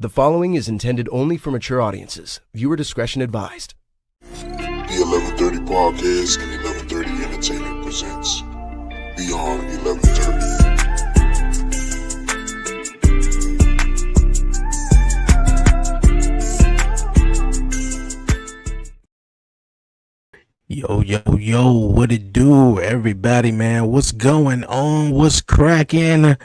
The following is intended only for mature audiences. Viewer discretion advised. The 1130 Podcast and 1130 Entertainment presents Beyond 1130. Yo, what it do, everybody, man? What's going on? What's cracking?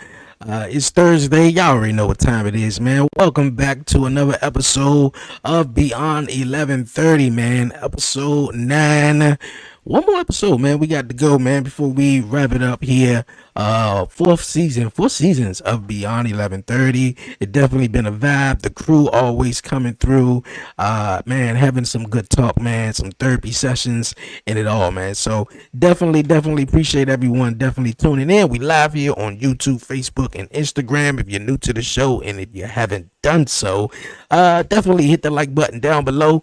It's Thursday. Y'all already know what time it is, man. Welcome back to another episode of Beyond 1130, man. Episode 9. One more episode, man. We got to go, man, before we wrap it up here. Four seasons of Beyond 1130. It definitely been a vibe. The crew always coming through. Man, having some good talk, man. Some therapy sessions and it all, man. So definitely appreciate everyone definitely tuning in. We live here on YouTube, Facebook, and Instagram. If you're new to the show and if you haven't done so, definitely hit the like button down below.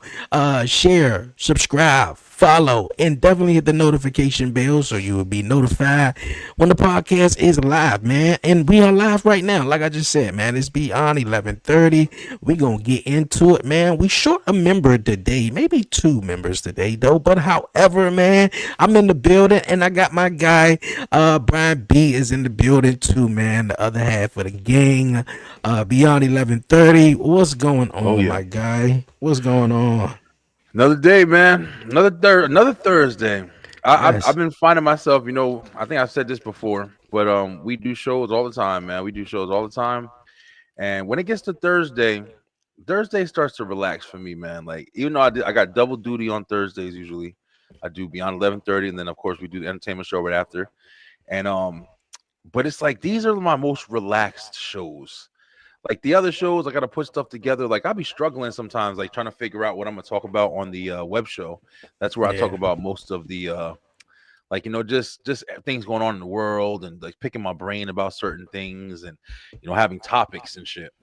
Share, subscribe, follow, and definitely hit the notification bell so you will be notified when the podcast is live, man. And we are live right now, like I just said, man. It's Beyond 1130. We gonna get into it, man. We short a member today, maybe 2 members today though, but however, man, I'm in the building and I got my guy Brian B is in the building too, man. The other half of the gang. Beyond 1130. What's going on, my guy? What's going on? Another day, man. Another Thursday. I've been finding myself, I think I've said this before, but we do shows all the time, man. We do shows all the time. And when it gets to Thursday starts to relax for me, man. Like, even though I got double duty on Thursdays usually. I do Beyond 1130, and then of course we do the entertainment show right after. And but it's like these are my most relaxed shows. Like the other shows, I got to put stuff together. Like I'll be struggling sometimes, like trying to figure out what I'm going to talk about on the web show. That's where I talk about most of the, just things going on in the world and like picking my brain about certain things and, having topics and shit.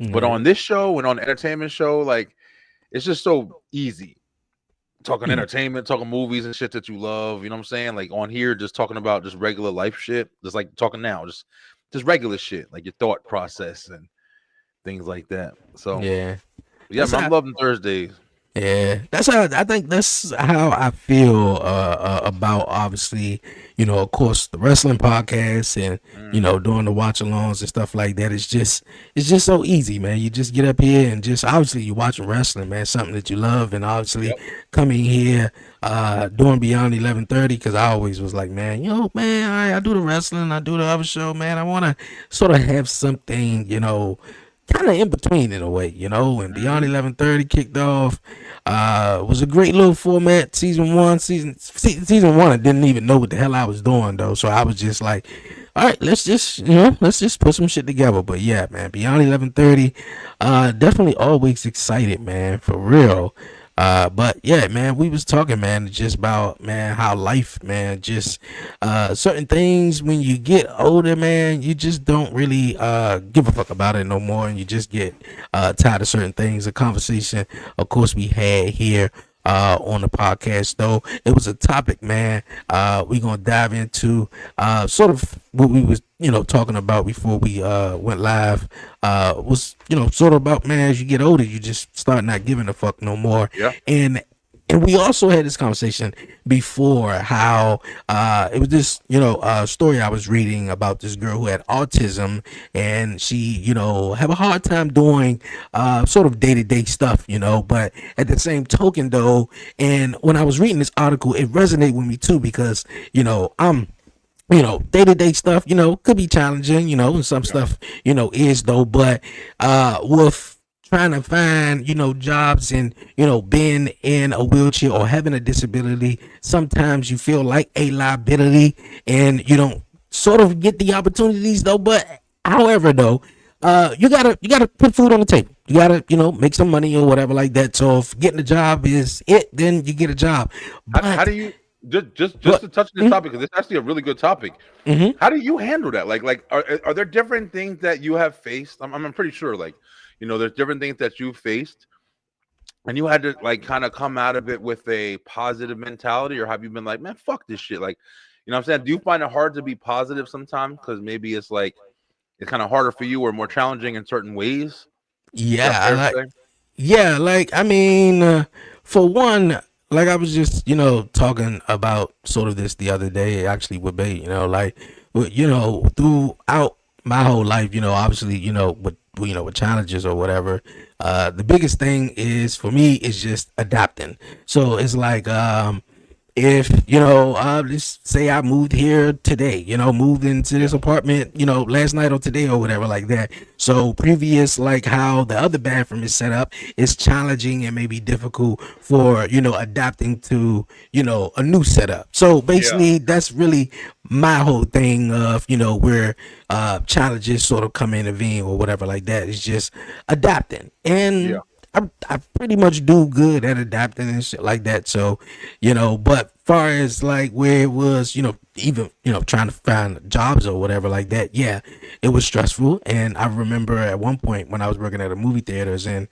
Mm-hmm. But on this show and on the entertainment show, like it's just so easy. Talking entertainment, talking movies and shit that you love. You know what I'm saying? Like on here, just talking about just regular life shit. Just like talking now, just regular shit, like your thought process and things like that. So yeah, I'm loving Thursdays. Yeah, I think that's how I feel about obviously, of course the wrestling podcast and doing the watch alongs and stuff like that. It's just so easy, man. You just get up here and just obviously you're watching wrestling, man, something that you love, and obviously coming here doing Beyond 1130, because I always was like, man, I do the wrestling, I do the other show, man. I want to sort of have something, kind of in between in a way, and Beyond 1130 kicked off. Was a great little format. Season one, I didn't even know what the hell I was doing though, so I was just like, all right, let's just put some shit together. But yeah, man, Beyond 1130, definitely always excited, man, for real. But yeah, man, we was talking, man, just about, man, how life, man, just certain things when you get older, man, you just don't really give a fuck about it no more, and you just get tired of certain things. A conversation, of course, we had here on the podcast, though, it was a topic, man, we're gonna dive into sort of what we was talking about before we went live, was sort of about, man, as you get older you just start not giving a fuck no more. And And we also had this conversation before how it was this, story I was reading about this girl who had autism, and she, have a hard time doing sort of day-to-day stuff, but at the same token though, and when I was reading this article, it resonated with me too, because, I'm day-to-day stuff, could be challenging, and some stuff, is though, but with trying to find, jobs and, being in a wheelchair or having a disability, sometimes you feel like a liability and you don't sort of get the opportunities though. But however though, you gotta put food on the table. You gotta, make some money or whatever like that. So if getting a job is it, then you get a job. But How do you just to touch on this topic, because it's actually a really good topic. How do you handle that? Like are there different things that you have faced? I'm pretty sure, like, there's different things that you faced, and you had to like kind of come out of it with a positive mentality, or have you been like, man, fuck this shit? Like, what I'm saying? Do you find it hard to be positive sometimes because maybe it's like it's kind of harder for you or more challenging in certain ways? I mean, for one, like I was just, talking about sort of this the other day, actually with Bay, throughout my whole life, obviously, with challenges or whatever, the biggest thing is for me is just adapting. So it's like, if let's say I moved here today, moved into this apartment, last night or today or whatever like that. So previous, like how the other bathroom is set up, is challenging and maybe difficult for adapting to a new setup. So basically that's really my whole thing of where challenges sort of come intervene or whatever like that. Is just adapting. And I pretty much do good at adapting and shit like that. So, but far as like where it was, even, trying to find jobs or whatever like that, yeah, it was stressful. And I remember at one point when I was working at a movie theaters and,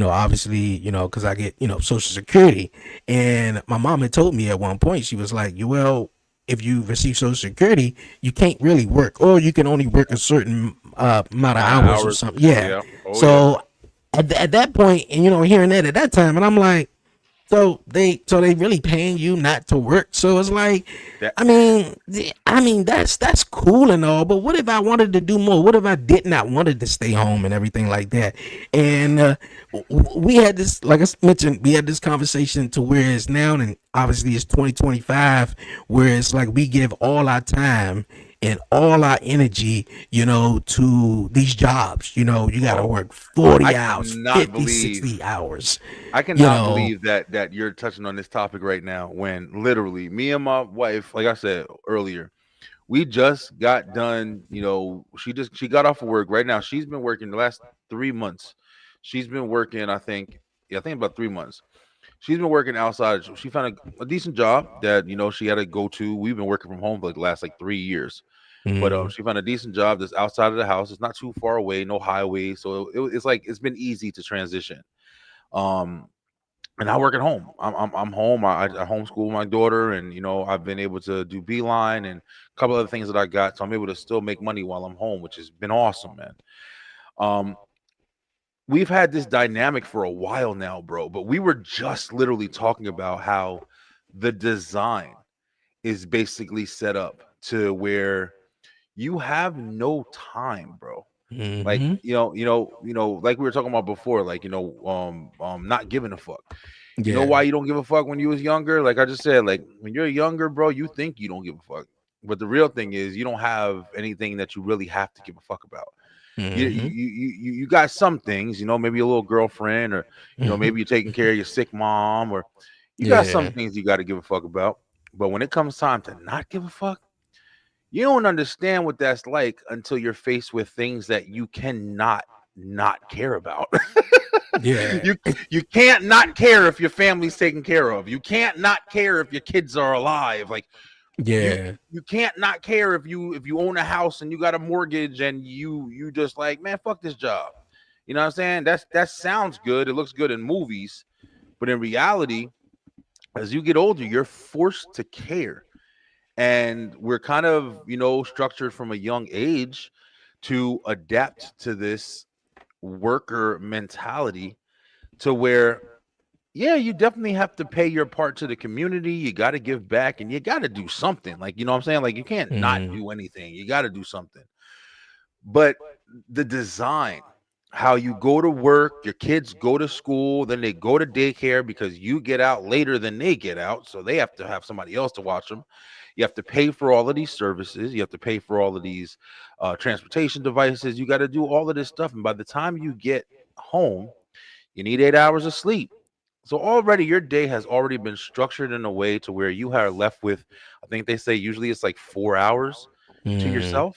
obviously, because I get, Social Security. And my mom had told me at one point, she was like, well, if you receive Social Security, you can't really work, or you can only work a certain amount of hours or something. Yeah. So at that point, and hearing that at that time, and I'm like, so they really paying you not to work? So it's like, I mean that's cool and all, but what if I wanted to do more? What if I did not wanted to stay home and everything like that? And we had this, like I mentioned, we had this conversation to where it's now, and obviously it's 2025, where it's like we give all our time and all our energy, to these jobs. You got to work 40 hours, 50, 60 hours. I cannot believe that you're touching on this topic right now, when literally me and my wife, like I said earlier, we just got done. She got off of work right now. She's been working the last 3 months. She's been working, I think about 3 months. She's been working outside. She found a decent job that she had to go to. We've been working from home for like the last 3 years. But she found a decent job that's outside of the house. It's not too far away, no highway, so it's like it's been easy to transition. And I work at home. I'm home. I homeschool my daughter, and I've been able to do Beeline and a couple other things that I got, so I'm able to still make money while I'm home, which has been awesome, man. We've had this dynamic for a while now, bro, but we were just literally talking about how the design is basically set up to where you have no time, bro. Like, like we were talking about before, like, not giving a fuck. You know why you don't give a fuck when you was younger? Like I just said, like when you're younger, bro, you think you don't give a fuck. But the real thing is you don't have anything that you really have to give a fuck about. You got some things, maybe a little girlfriend, or maybe you're taking care of your sick mom, or you got some things you got to give a fuck about. But when it comes time to not give a fuck, you don't understand what that's like until you're faced with things that you cannot not care about. You can't not care if your family's taken care of. You can't not care if your kids are alive. Like, you can't not care if you own a house and you got a mortgage and you just like, man, fuck this job. You know what I'm saying? That sounds good. It looks good in movies, but in reality, as you get older, you're forced to care. And we're kind of, structured from a young age to adapt to this worker mentality, to where yeah, you definitely have to pay your part to the community. You got to give back and you got to do something. Like, you know what I'm saying? Like, you can't not Mm, do anything. You got to do something. But the design, how you go to work, your kids go to school, then they go to daycare because you get out later than they get out. So they have to have somebody else to watch them. You have to pay for all of these services. You have to pay for all of these transportation devices. You got to do all of this stuff. And by the time you get home, you need 8 hours of sleep. So already your day has already been structured in a way to where you are left with, I think they say usually it's like 4 hours to mm, yourself.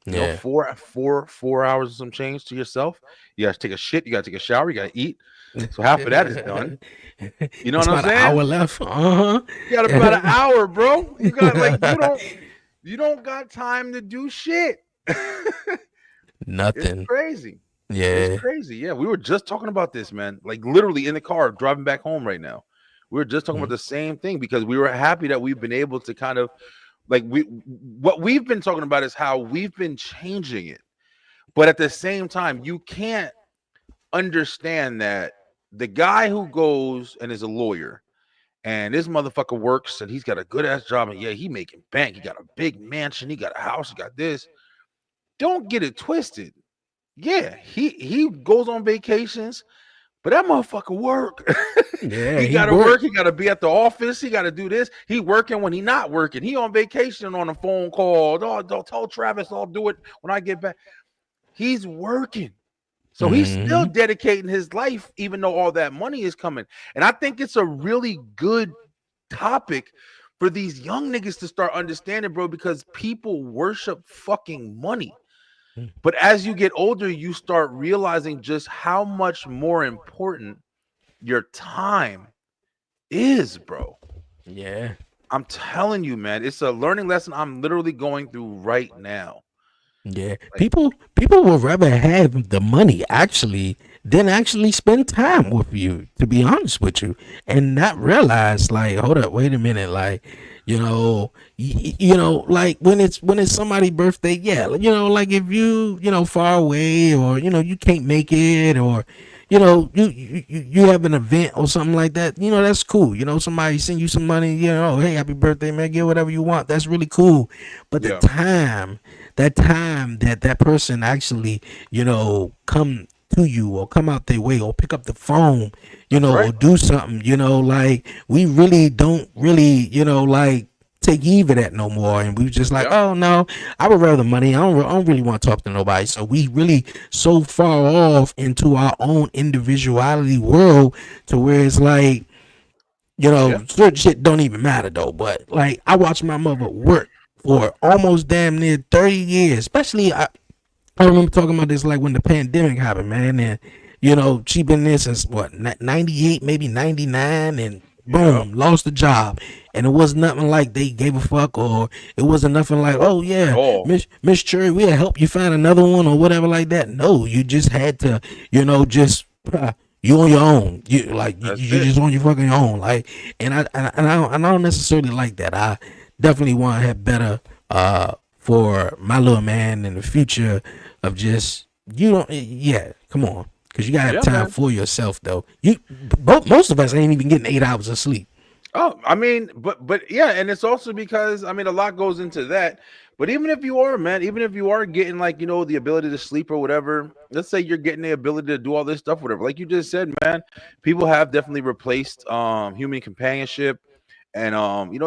You know, yeah. four hours of some change to yourself. You gotta take a shit, you gotta take a shower, you gotta eat. So half of that is done. You know It's what I'm about an saying? hour left. Uh You got about an huh. hour, bro. You got like you don't got time to do shit. It's Nothing. crazy. It's Yeah. crazy. Yeah, we were just talking about this, man. Like literally in the car driving back home right now. We were just talking about Mm, the same thing because we were happy that we've been able to kind of like we what we've been talking about is how we've been changing it. But at the same time, you can't understand that the guy who goes and is a lawyer and this motherfucker works and he's got a good ass job and yeah, he making bank. He got a big mansion, he got a house, he got this. Don't get it twisted. Yeah, he goes on vacations, but that motherfucker work. yeah, He he gotta work, worked. he gotta be at the office, he gotta do this. He working when he not working. He on vacation on a phone call. Don't tell Travis I'll do it when I get back. He's working. So he's still Hmm. dedicating his life, even though all that money is coming. And I think it's a really good topic for these young niggas to start understanding, bro, because people worship fucking money. But as you get older, you start realizing just how much more important your time is, bro. Yeah. I'm telling you, man, it's a learning lesson I'm literally going through right now. Yeah, Like, people would rather have the money actually than actually spend time with you. To be honest with you, and not realize like, hold up, wait a minute, like, like when it's somebody's birthday, yeah, like if you far away or you can't make it or you have an event or something like that, that's cool. Somebody send you some money, hey, happy birthday, man, get whatever you want. That's really cool. But the yeah, time that that person actually come to you or come out their way or pick up the phone that's or right. do something like we really don't really like take heed of that no more, and we was just like, Yeah, oh no, I would rather money. I don't really want to talk to nobody. So we really so far off into our own individuality world to where it's like, yeah, certain shit don't even matter though. But like, I watched my mother work for almost damn near 30 years. Especially, I remember talking about this like when the pandemic happened, man. And she been there since what, 98, maybe 99, and yeah. boom, lost the job. And it was nothing like they gave a fuck, or it wasn't nothing like, oh At yeah, all. Miss Cherry, we'll help you find another one or whatever like that. No, you just had to, just you on your own. You like That's you it. just on your fucking own. Like, and I don't necessarily like that. I definitely want to have better for my little man in the future of just, you don't, yeah, come on, because you gotta have Yeah, time man. for yourself though. Most of us ain't even getting 8 hours of sleep. Oh, I mean, but yeah, and it's also because I mean a lot goes into that. But even if you are, man, even if you are getting like the ability to sleep or whatever, let's say you're getting the ability to do all this stuff, whatever. Like you just said, man, people have definitely replaced human companionship and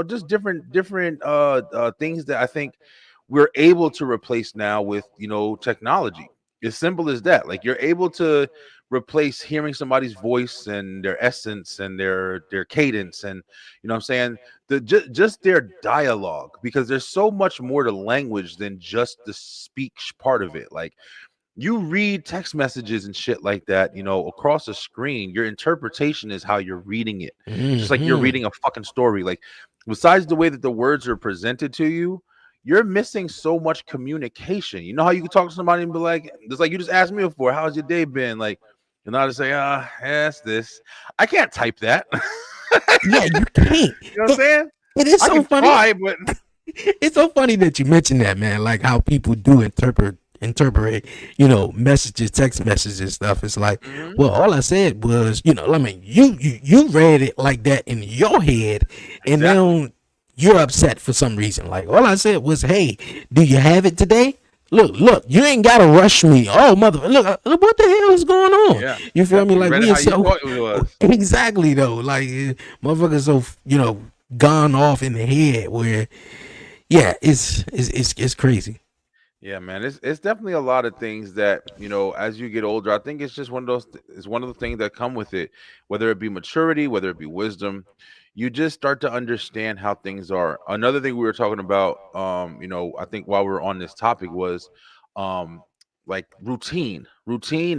just different things that I think we're able to replace now with technology. As simple as that. Like you're able to replace hearing somebody's voice and their essence and their cadence and what I'm saying, just their dialogue, because there's so much more to language than just the speech part of it. Like you read text messages and shit like that, across a screen, your interpretation is how you're reading it. Just like you're Hmm. reading a fucking story. Like, besides the way that the words are presented to you, you're missing so much communication. You know how you can talk to somebody and be like, just like you just asked me before, how's your day been? Like, I just say, yes, this. I can't type that. Yeah, you can't. You know what I'm saying? It is I so can funny. try, but It's so funny that you mentioned that, man. Like how people do interpret interpret, messages, text messages and stuff. It's like, Mhm. well, all I said was, I mean, you read it like that in your head, and Exactly. now you're upset for some reason. Like all I said was, hey, do you have it today? Look, you ain't gotta rush me. Oh, mother, look, what the hell is going on? Yeah. You feel Yep. me? You Like read it we are how you so thought it was. exactly though. Like motherfuckers so gone off in the head where yeah, it's crazy. Yeah, man. It's definitely a lot of things that, as you get older, I think it's just one of those it's one of the things that come with it, whether it be maturity, whether it be wisdom. You just start to understand how things are. Another thing we were talking about, I think while we were on this topic was um like routine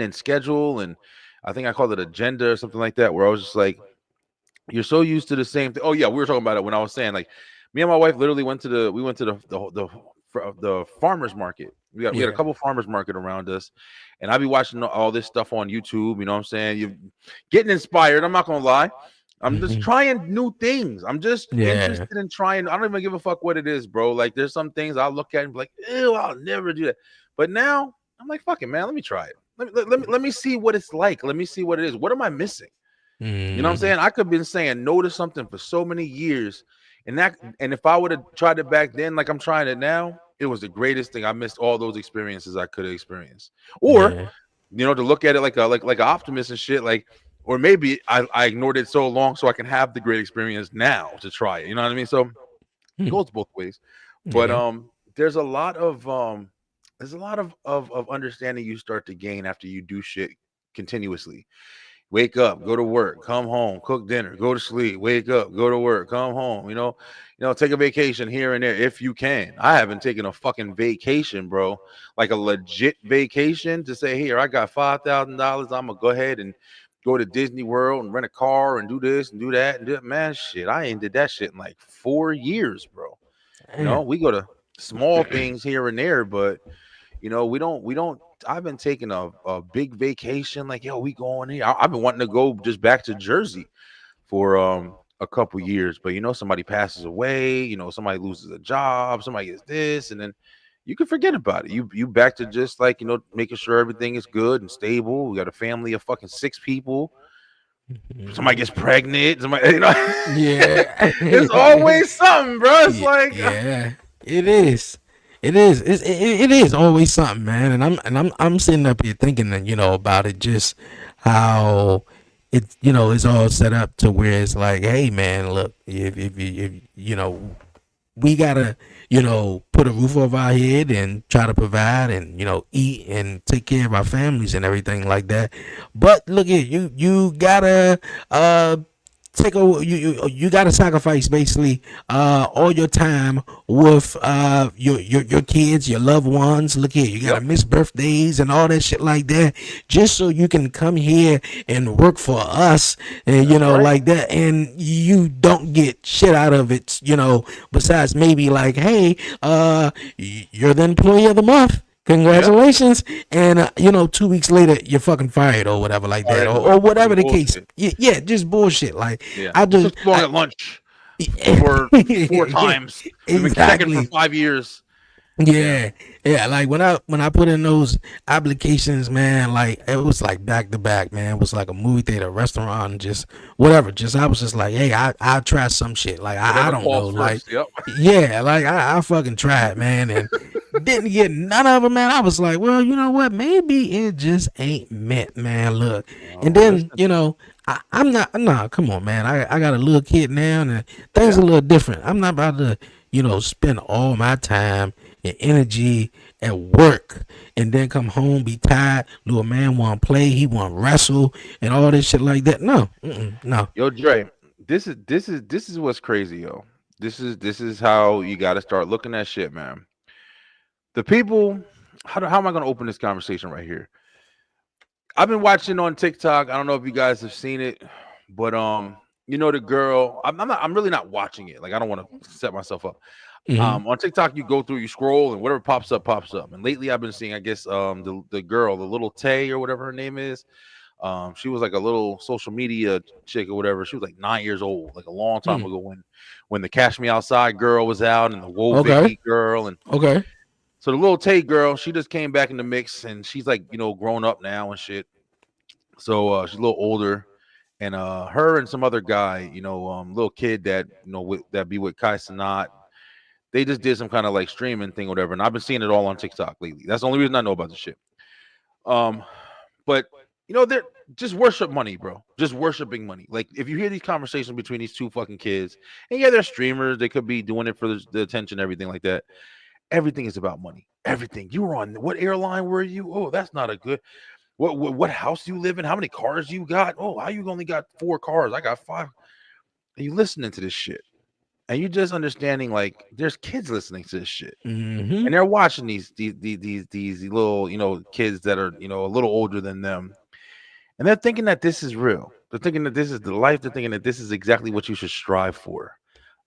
and schedule, and I think I called it agenda or something like that, where I was just like, you're so used to the same thing. Oh yeah, we were talking about it when I was saying like me and my wife literally went to the farmers market. We had a Yeah. couple farmers market around us, and I be watching all this stuff on YouTube. You know what I'm saying? You getting inspired. I'm not gonna lie. I'm just Mhm. trying new things. I'm just Yeah. interested in trying. I don't even give a fuck what it is, bro. Like there's some things I'll look at and be like, ew, I'll never do that. But now I'm like, fuck it, man. Let me try it. Let me see what it's like. Let me see what it is. What am I missing? You know what I'm Mhm. saying? I could have been saying no to something for so many years. And if I would have tried it back then, like I'm trying it now, it was the greatest thing. I missed all those experiences I could have experienced. Or, Yeah. to look at it like an optimist and shit, like, or maybe I ignored it so long so I can have the great experience now to try it. You know what I mean? So it Hmm. goes both ways. But Yeah. there's a lot of understanding you start to gain after you do shit continuously. Wake up, go to work, come home, cook dinner, go to sleep, wake up, go to work, come home, take a vacation here and there if you can. I haven't taken a fucking vacation, bro. Like a legit vacation to say, here, I got $5,000. I'm gonna go ahead and go to Disney World and rent a car and do this and do that and do it. Man, shit, I ain't did that shit in like 4 years, bro. Damn. We go to small things here and there, but we don't. I've been taking a big vacation, like yo, we going here. I've been wanting to go just back to Jersey for a couple years, but somebody passes away, somebody loses a job, somebody gets this, and then you can forget about it. You back to just like making sure everything is good and stable. We got a family of fucking 6 people. Somebody Mhm. gets pregnant. Somebody, Yeah. it's always something, bro. It's Yeah, like yeah, it is. It is. It is always something, man. And I'm sitting up here thinking that about it, just how it's all set up to where it's like, hey, man, look, if we gotta put a roof over our head and try to provide and eat and take care of our families and everything like that. But look at you gotta uh take a you got to sacrifice basically all your time with your kids, your loved ones. Look here, you got to yep, miss birthdays and all that shit like that, just so you can come here and work for us, and that's right. like that, and you don't get shit out of it, besides maybe like, hey, you're the employee of the month. Yep. Congratulations, and 2 weeks later you're fucking fired or whatever like All that, right, or some whatever the case. bullshit. Yeah, just bullshit. Like Yeah, I you took just, too long I, at lunch for 4 times. We've been checking for exactly. 5 years. Yeah. Yeah, yeah. Like when I put in those applications, man, like it was like back to back, man. It was like a movie theater, restaurant, just whatever. Just I was just like, hey, I'll try some shit. Like I Whatever don't know, calls like first. Yep. yeah, like I fucking tried, man, and didn't get none of them, man. I was like, well, you know what? Maybe it just ain't meant, man. Look, and No, then listen. I'm not. Nah, come on, man. I got a little kid now, and things Yeah. a little different. I'm not about to spend all my time and energy at work and then come home be tired. Little man want to play, he want to wrestle and all this shit like that. No, no. Yo, Dre, this is what's crazy, yo. This is how you got to start looking at shit, man. The people. How am I going to open this conversation right here? I've been watching on TikTok. I don't know if you guys have seen it, but the girl. I'm not. I'm really not watching it. Like I don't want to set myself up. Hmm. On TikTok, you go through, you scroll, and whatever pops up, pops up. And lately, I've been seeing, I guess, the girl, the little Tay or whatever her name is. She was like a little social media chick or whatever. She was like 9 years old, like a long time Hmm. ago when the Cash Me Outside girl was out and the Whoa Okay. Vicky girl, and Okay. So the little Tay girl, she just came back in the mix, and she's like, grown up now and shit. So she's a little older, and her and some other guy, little kid that that be with Kai Cenat, they just did some kind of like streaming thing, or whatever. And I've been seeing it all on TikTok lately. That's the only reason I know about this shit. But they're just worship money, bro. Just worshiping money. Like if you hear these conversations between these two fucking kids, and yeah, they're streamers, they could be doing it for the attention, everything like that. Everything is about money. Everything. You were on what airline were you? Oh, that's not a good. What house you live in? How many cars you got? Oh, how you only got 4 cars? I got 5. And you listening to this shit, and you just understanding like there's kids listening to this shit, and they're watching these little kids that are a little older than them, and they're thinking that this is real. They're thinking that this is the life. They're thinking that this is exactly what you should strive for.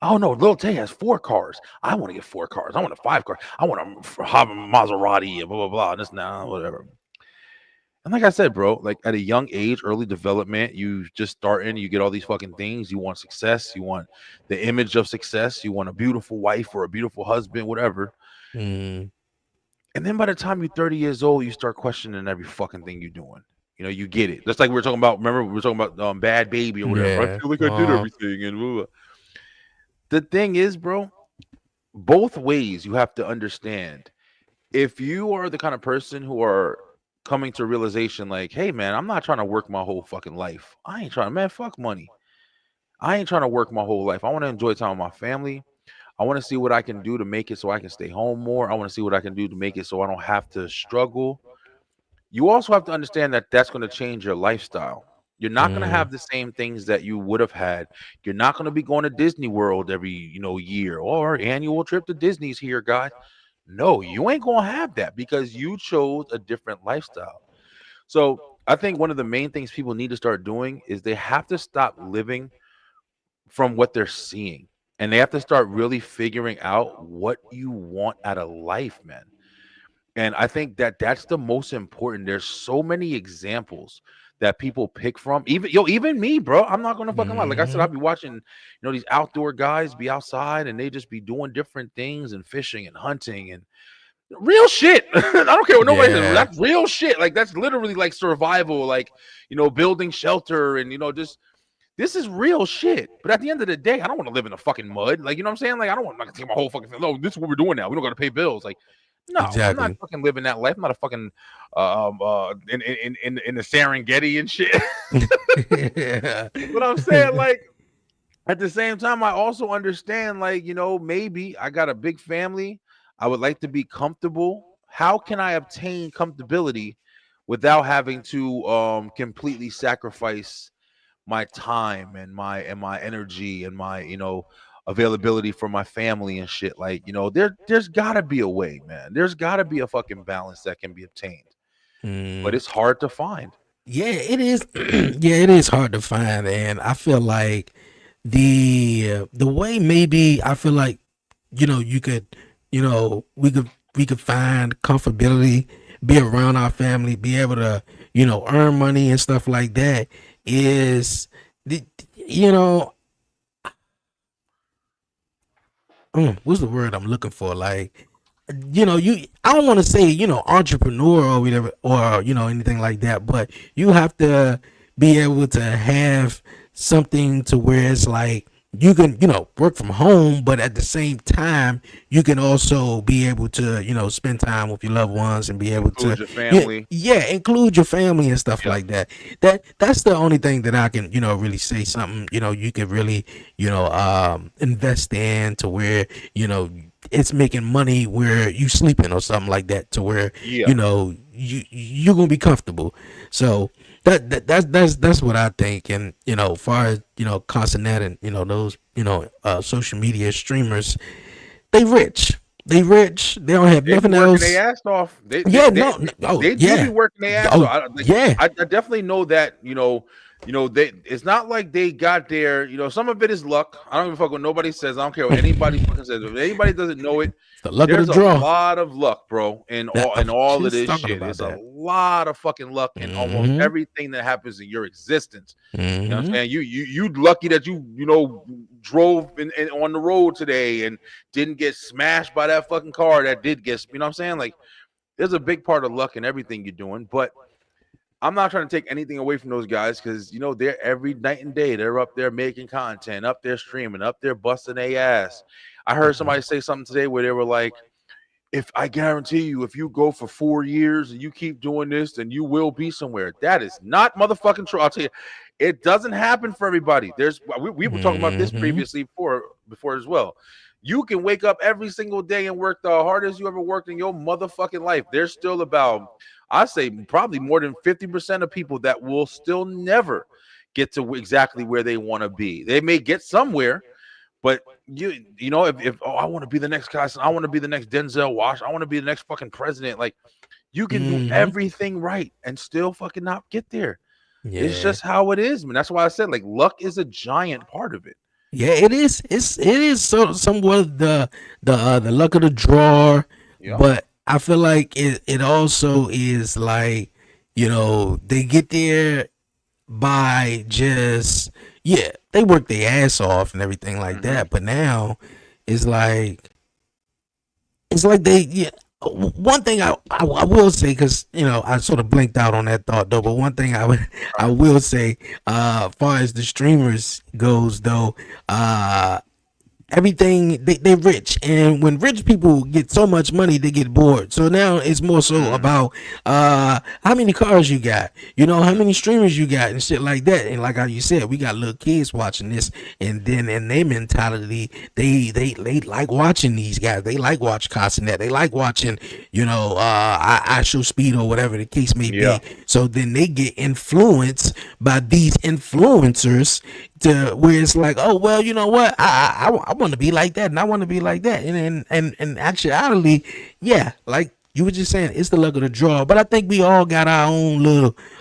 Oh no, Lil Tay has 4 cars. I want to get 4 cars. I want a 5 car. I want a Maserati and blah blah blah. This now whatever. And like I said, bro, like at a young age, early development, you just start in, you get all these fucking things. You want success. You want the image of success. You want a beautiful wife or a beautiful husband, whatever. And then by the time you're 30 years old, you start questioning every fucking thing you're doing. You get it. Just like we were talking about. Remember, we were talking about Bad Baby or whatever. Yeah. I feel like I did everything. And blah, blah. The thing is, bro, both ways you have to understand. If you are the kind of person who are coming to realization like, hey man, I'm not trying to work my whole fucking life. I ain't trying to, man, fuck money. I ain't trying to work my whole life. I want to enjoy time with my family. I want to see what I can do to make it so I can stay home more. I want to see what I can do to make it so I don't have to struggle. You also have to understand that that's going to change your lifestyle. You're not going to have the same things that you would have had. You're not going to be going to Disney World every, year, or annual trip to Disney's here, guys. No, you ain't going to have that because you chose a different lifestyle. So I think one of the main things people need to start doing is they have to stop living from what they're seeing. And they have to start really figuring out what you want out of life, man. And I think that that's the most important. There's so many examples that people pick from. Even me, bro. I'm not gonna fucking lie. Like I said, I'll be watching, these outdoor guys be outside and they just be doing different things and fishing and hunting and real shit. I don't care what nobody says. That's real shit. Like that's literally like survival, like building shelter and just this is real shit. But at the end of the day, I don't want to live in the fucking mud. Like you know what I'm saying? Like I don't want to take my whole fucking thing. No, this is what we're doing now. We don't gotta pay bills. Like no, exactly. I'm not fucking living that life. I'm not a fucking in the Serengeti and shit. But I'm saying, like, at the same time, I also understand, like, maybe I got a big family. I would like to be comfortable. How can I obtain comfortability without having to completely sacrifice my time and my energy and my availability for my family and shit? Like there's gotta be a way, man. There's gotta be a fucking balance that can be obtained, but it's hard to find. Yeah, it is. Yeah, it is hard to find, and I feel like the way maybe I feel like you could we could find comfortability, be around our family, be able to earn money and stuff like that is what's the word I'm looking for? Like, I don't want to say, entrepreneur or whatever, or, anything like that, but you have to be able to have something to where it's like, you can, work from home, but at the same time, you can also be able to, spend time with your loved ones and be able include your family. Yeah, include your family and stuff like that. That's the only thing that I can, really say something, you can really, invest in to where, it's making money where you sleeping or something like that to where, you're going to be comfortable. So, that's what I think. And far as Constantnet and those social media streamers, they rich. They don't have nothing else. They ass off. They do be working their ass off. I definitely know that. They. It's not like they got there. Some of it is luck. I don't give a fuck what nobody says. I don't care what anybody fucking says. If anybody doesn't know it, the luck there's of the draw. A lot of luck, bro, in all of this shit. There's a lot of fucking luck in almost everything that happens in your existence. You know what I'm saying? You lucky that you drove on the road today and didn't get smashed by that fucking car that did get, you know what I'm saying? Like, there's a big part of luck in everything you're doing, but I'm not trying to take anything away from those guys because, you know, they're every night and day, they're up there making content, up there streaming, up there busting their ass. I heard somebody say something today where they were like, if I guarantee you, if you go for 4 years and you keep doing this, then you will be somewhere. That is not motherfucking true. I'll tell you, it doesn't happen for everybody. We were talking about this previously before as well. You can wake up every single day and work the hardest you ever worked in your motherfucking life. There's still about, I say, probably more than 50% of people that will still never get to exactly where they want to be. They may get somewhere, but you know, if I want to be the next guy, I want to be the next Denzel Washington, I want to be the next fucking president. Like, you can do everything right and still fucking not get there. Yeah. It's just how it is, man. That's why I said, like, luck is a giant part of it. Yeah, it is. It is somewhat the luck of the draw, but I feel like it also is like, you know, they get there by just they work their ass off and everything like that. But now it's like they one thing I will say, because, you know, I sort of blinked out on that thought though, but one thing I will say, as far as the streamers goes though, everything they rich, and when rich people get so much money, they get bored. So now it's more so about how many cars you got, you know, how many streamers you got and shit like that. And like how you said, we got little kids watching this, and then in their mentality, they like watching these guys. They like watch Castanet. They like watching, you know, I Show Speed or whatever the case may be. So then they get influenced by these influencers to where it's like, oh well, you know what, I want to be like that, and I want to be like that, and actuality, like you were just saying, it's the luck of the draw. But I think we all got our own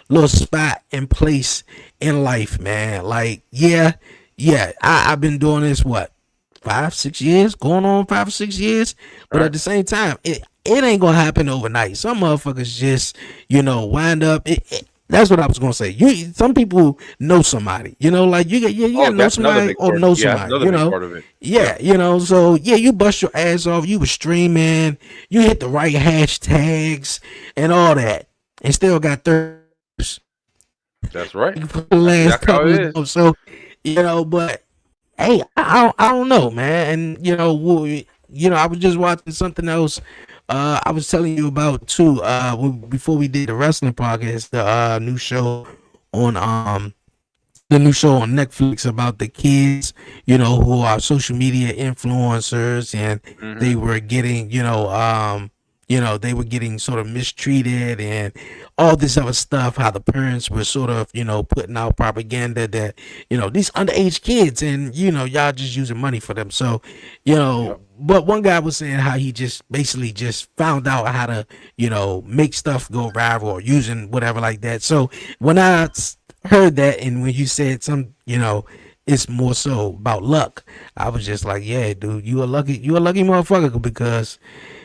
little spot in place in life, man. Like, I've been doing this 5-6 years, going on 5 or 6 years, but at the same time, it ain't gonna happen overnight. Some motherfuckers just, you know, wind up. That's what I was gonna say. Some people know somebody, you know, like you gotta know somebody or know somebody, you know. Part of it. You know, so you bust your ass off. You were streaming, you hit the right hashtags and all that, and still got thirst. That's right. Last couple, so you know, but hey, I don't know, man, and you know, I was just watching something else. I was telling you about too, before we did the wrestling podcast, the new show on Netflix about the kids, you know, who are social media influencers, and they were getting, they were getting sort of mistreated and all this other stuff, how the parents were sort of, you know, putting out propaganda that, you know, these underage kids, and, you know, y'all just using money for them. So, you know, but one guy was saying how he just basically just found out how to, you know, make stuff go viral or using whatever like that. So when I heard that, and when you said you know, it's more so about luck, I was just like, yeah, dude, you a lucky motherfucker, because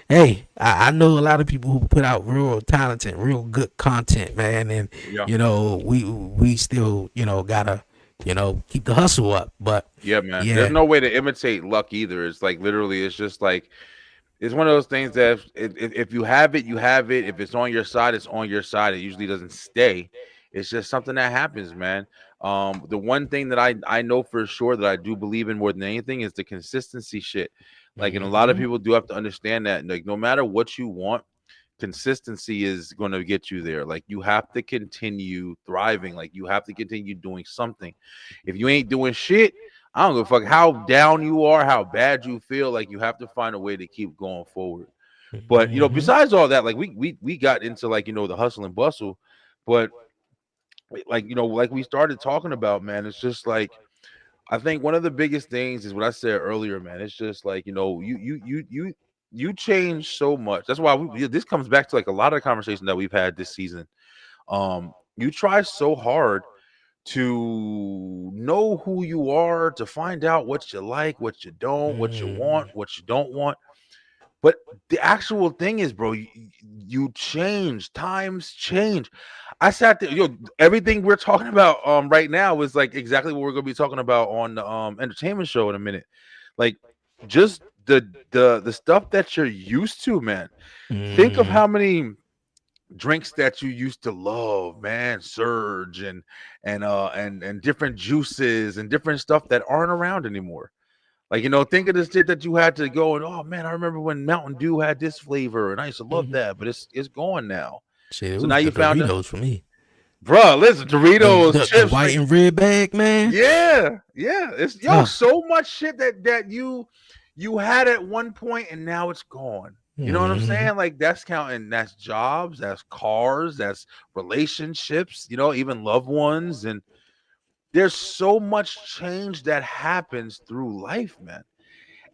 hey, I know a lot of people who put out real talented, real good content, man, and you know, we still, you know, gotta, you know, keep the hustle up. But man, there's no way to imitate luck either. It's like, literally, it's just like, it's one of those things that if you have it, you have it. If it's on your side, it's on your side. It usually doesn't stay. It's just something that happens, man. The one thing that I know for sure that I do believe in more than anything is the consistency shit. Like, and a lot of people do have to understand that, like, no matter what you want, consistency is going to get you there. Like, you have to continue thriving. Like, you have to continue doing something. If you ain't doing shit, I don't give a fuck how down you are, how bad you feel. Like, you have to find a way to keep going forward. But, you know, besides all that, like, we got into, like, you know, the hustle and bustle, but like, you know, like we started talking about, man, it's just like, I think one of the biggest things is what I said earlier, man. It's just like, you know, you change so much. That's why this comes back to like a lot of conversation that we've had this season. You try so hard to know who you are, to find out what you like, what you don't, what you want, what you don't want. But the actual thing is, bro, you change. Times change. I sat there, everything we're talking about right now is like exactly what we're gonna be talking about on the entertainment show in a minute. Like just the stuff that you're used to, man. Think of how many drinks that you used to love, man, Surge and different juices and different stuff that aren't around anymore. Like, think of the shit that you had to go and, oh man, I remember when Mountain Dew had this flavor and I used to love that, but it's gone now. Shit, it So was now you the found Doritos for me. Bro, listen, Doritos, The chips, white and red bag, man. yeah. It's so much shit that you had at one point and now it's gone. You know what I'm saying? Like that's jobs, that's cars, that's relationships, even loved ones, and there's so much change that happens through life, man.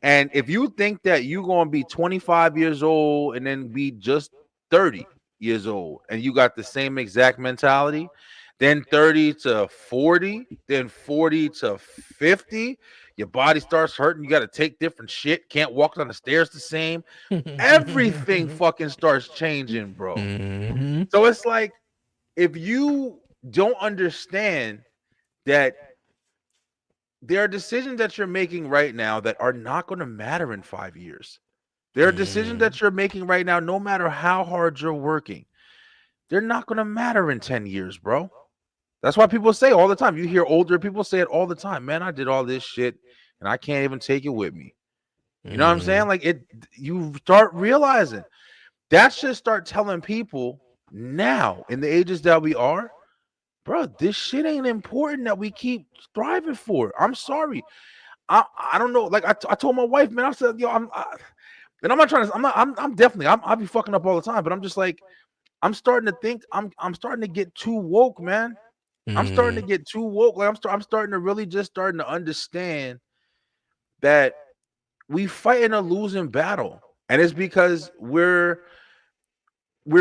And if you think that you're going to be 25 years old and then be just 30 years old and you got the same exact mentality, then 30 to 40, then 40 to 50, your body starts hurting. You got to take different shit. Can't walk down the stairs the same. Everything fucking starts changing, bro. So it's like, if you don't understand that there are decisions that you're making right now that are not going to matter in 5 years. There are decisions that you're making right now, no matter how hard you're working, they're not going to matter in 10 years, bro. That's why people say all the time. You hear older people say it all the time. Man, I did all this shit and I can't even take it with me. You know what I'm saying? Like you start realizing that should start telling people now in the ages that we are, bro, this shit ain't important that we keep striving for. I'm sorry. I don't know. Like I told my wife, man, I said, and I'm not trying to, I'm definitely, I'll be fucking up all the time, but I'm just like, I'm starting to think I'm starting to get too woke, man. I'm starting to get too woke. Like I'm starting to really just starting to understand that we fighting a losing battle. And it's because we're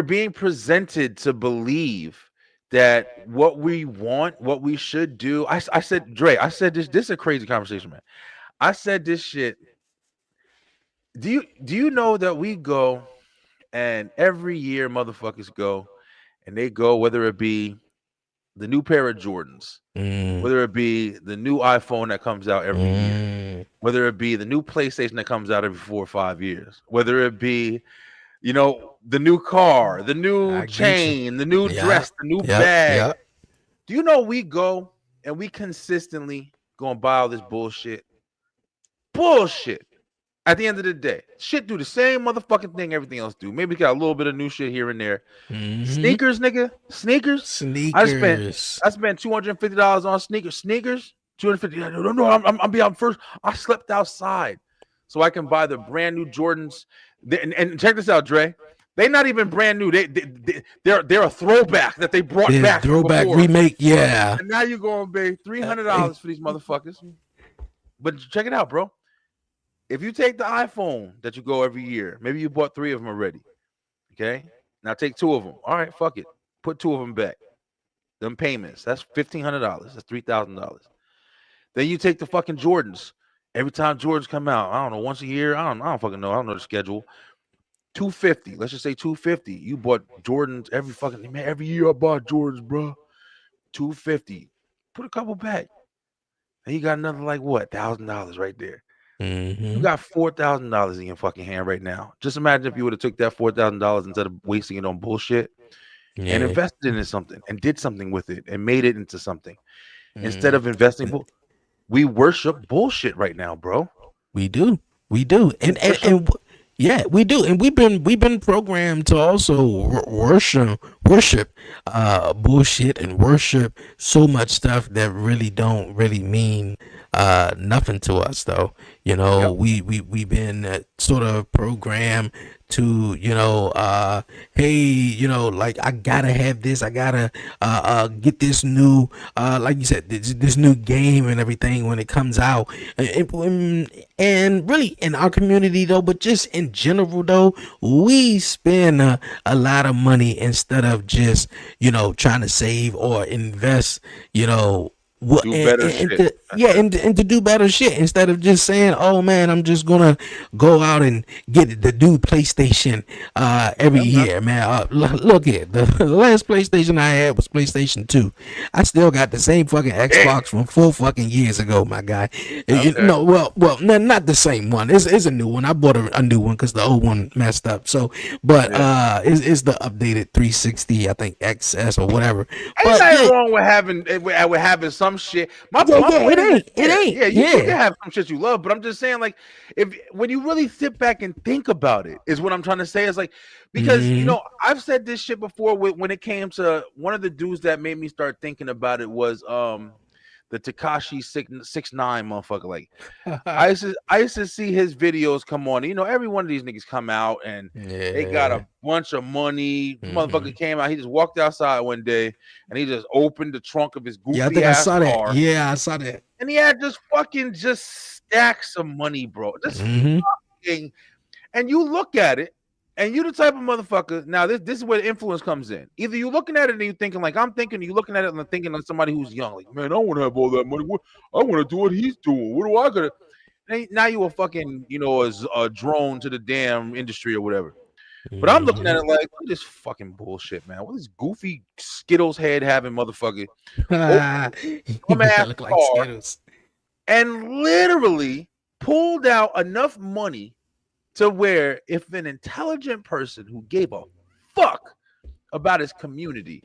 being presented to believe that what we want, what we should do. I said, Dre, I said this is a crazy conversation, man. I said this shit. Do you know that we go and every year motherfuckers go and they go, whether it be the new pair of Jordans, whether it be the new iPhone that comes out every year, whether it be the new PlayStation that comes out every 4 or 5 years, whether it be, the new car, the new chain, the new dress, the new bag. Do you know we go and we consistently go and buy all this bullshit? Bullshit. At the end of the day, shit do the same motherfucking thing everything else do. Maybe got a little bit of new shit here and there. Sneakers, nigga. Sneakers. I spent $250 on sneakers. Sneakers. $250. No, I'm be out first. I slept outside so I can buy the brand new Jordans. And check this out, Dre. They're not even brand new. They're a throwback that they brought back. Throwback before. Remake, yeah. And now you're going to pay $300 for these motherfuckers. But check it out, bro. If you take the iPhone that you go every year, maybe you bought 3 of them already. Okay. Now take 2 of them. All right, fuck it. Put 2 of them back. Them payments. That's $1,500. That's $3,000. Then you take the fucking Jordans. Every time Jordans come out, I don't know, once a year. I don't fucking know. I don't know the schedule. $250. Let's just say $250. You bought Jordans every year. I bought Jordans, bro. $250. Put a couple back. And you got another like what? $1,000 right there. You got $4,000 in your fucking hand right now. Just imagine if you would have took that $4,000 instead of wasting it on bullshit and invested in something and did something with it and made it into something instead of investing. We worship bullshit right now, bro. We do, and yeah, we do, and we've been programmed to also worship bullshit and worship so much stuff that really don't really mean nothing to us, though. We've been sort of programmed to, hey, like I gotta have this, I gotta get this new, like you said, this new game and everything when it comes out, and really in our community though, but just in general though, we spend a lot of money instead of just trying to save or invest, do better shit. and to do better shit instead of just saying, "Oh man, I'm just gonna go out and get the new PlayStation every year, man." Look here, the last PlayStation I had was PlayStation 2. I still got the same fucking Xbox from 4 fucking years ago, my guy. No, well, not the same one. It's a new one. I bought a new one because the old one messed up. So, but it's the updated 360, I think XS or whatever. Ain't nothing wrong with having some shit. It ain't. Yeah, you can have some shit you love, but I'm just saying, like, when you really sit back and think about it, is what I'm trying to say. Is like, because you know, I've said this shit before when it came to one of the dudes that made me start thinking about it was the Tekashi 6ix9ine motherfucker. Like, I used to see his videos come on. You know, every one of these niggas come out and they got a bunch of money. Motherfucker came out. He just walked outside one day and he just opened the trunk of his goofy ass car. Yeah, I saw that. And he had just stacks of money, bro. Just fucking. And you look at it. And you the type of motherfucker. Now, this is where the influence comes in. Either you looking at it and you thinking like I'm thinking, you looking at it and thinking like somebody who's young. Like, man, I want to have all that money. I want to do what he's doing. What do I gotta? Now you a fucking, you know, a drone to the damn industry or whatever. But I'm looking at it like, look at this fucking bullshit, man. What is goofy Skittles head having motherfucker? Look like Skittles. And literally pulled out enough money to where if an intelligent person who gave a fuck about his community,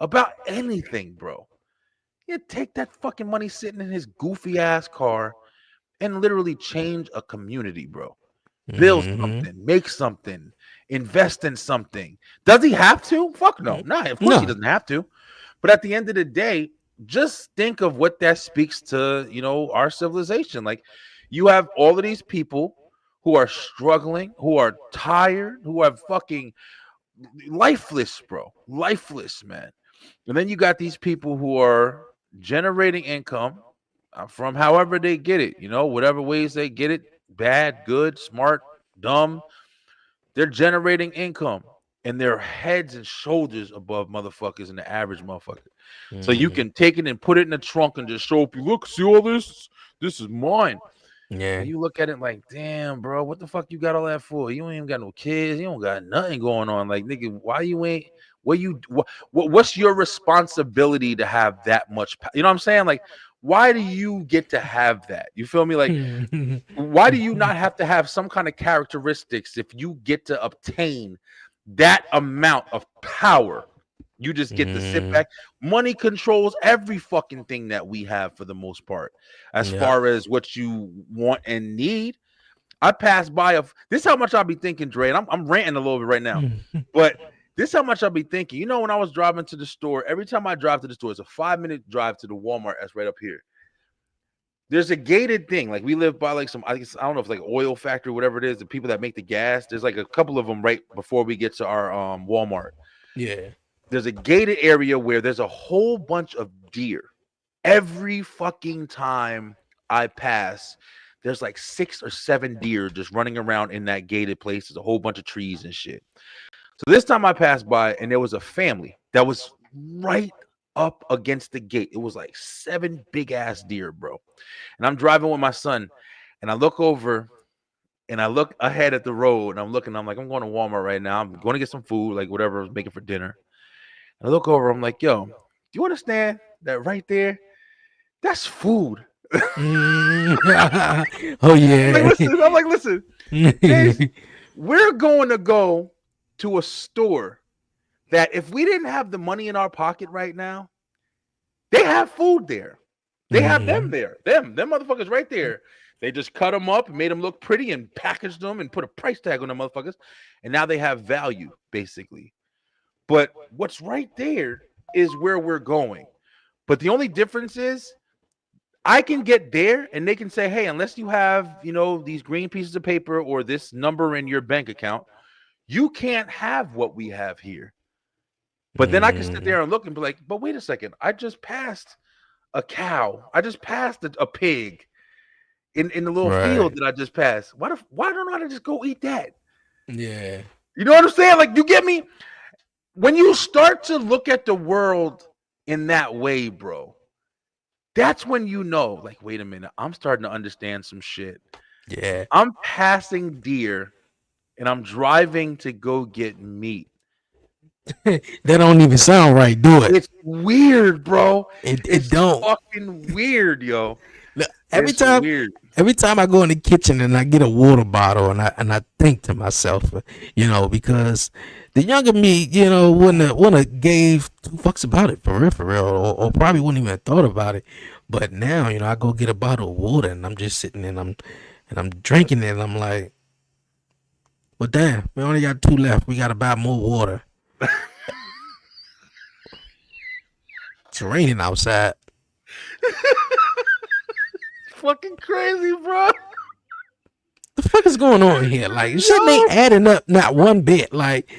about anything, bro, he'd take that fucking money sitting in his goofy ass car and literally change a community, bro. Build something, make something, invest in something. Does he have to? Fuck no. Nah, of course he doesn't have to. But at the end of the day, just think of what that speaks to, you know, our civilization. Like, you have all of these people who are struggling, who are tired, who are fucking lifeless, bro. Lifeless, man. And then you got these people who are generating income from however they get it, you know, whatever ways they get it, bad, good, smart, dumb. They're generating income and they're heads and shoulders above motherfuckers and the average motherfucker. So you can take it and put it in the trunk and just show up. Look, see all this? This is mine. Yeah, and you look at it like, damn, bro, what the fuck you got all that for? You ain't even got no kids, you don't got nothing going on. Like, nigga, why you ain't? What's your responsibility to have that much? You know what I'm saying? Like, why do you get to have that? You feel me? Like, why do you not have to have some kind of characteristics if you get to obtain that amount of power? You just get to sit back. Money controls every fucking thing that we have for the most part. As far as what you want and need. I passed by this is how much I'll be thinking, Dre. And I'm ranting a little bit right now. But this is how much I'll be thinking. You know, when I was driving to the store, every time I drive to the store, it's a 5-minute drive to the Walmart that's right up here. There's a gated thing. Like, we live by like I don't know if it's like oil factory, whatever it is, the people that make the gas. There's like a couple of them right before we get to our Walmart. Yeah. There's a gated area where there's a whole bunch of deer. Every fucking time I pass, there's like 6 or 7 deer just running around in that gated place. There's a whole bunch of trees and shit. So this time I passed by and there was a family that was right up against the gate. It was like 7 big ass deer, bro. And I'm driving with my son and I look over and I look ahead at the road and I'm like, I'm going to Walmart right now. I'm going to get some food, like whatever I was making for dinner. I look over, I'm like, yo, do you understand that right there? That's food. Oh, yeah. I'm like, listen, we're going to go to a store that if we didn't have the money in our pocket right now, they have food there. They have them there. Them motherfuckers right there. They just cut them up and made them look pretty and packaged them and put a price tag on them motherfuckers. And now they have value, basically. But what's right there is where we're going. But the only difference is I can get there and they can say, hey, unless you have, you know, these green pieces of paper or this number in your bank account, you can't have what we have here. But then I can sit there and look and be like, but wait a second. I just passed a cow. I just passed a pig in the little field that I just passed. Why don't I just go eat that? Yeah. You know what I'm saying? Like, you get me? When you start to look at the world in that way, bro, That's when you know, like, wait a minute, I'm starting to understand some shit. Yeah. I'm passing deer and I'm driving to go get meat. That don't even sound right, do it. It's weird, bro. It don't. Fucking weird, yo. Look, It's weird. every time I go in the kitchen and I get a water bottle and I think to myself, because the younger me, wouldn't have gave 2 fucks about it for real, or probably wouldn't even have thought about it. But now, I go get a bottle of water and I'm just sitting and I'm drinking it and I'm like, well, damn, we only got 2 left. We got to buy more water. It's raining outside. Fucking crazy, bro. The fuck is going on here? Like, shit ain't adding up not one bit. Like,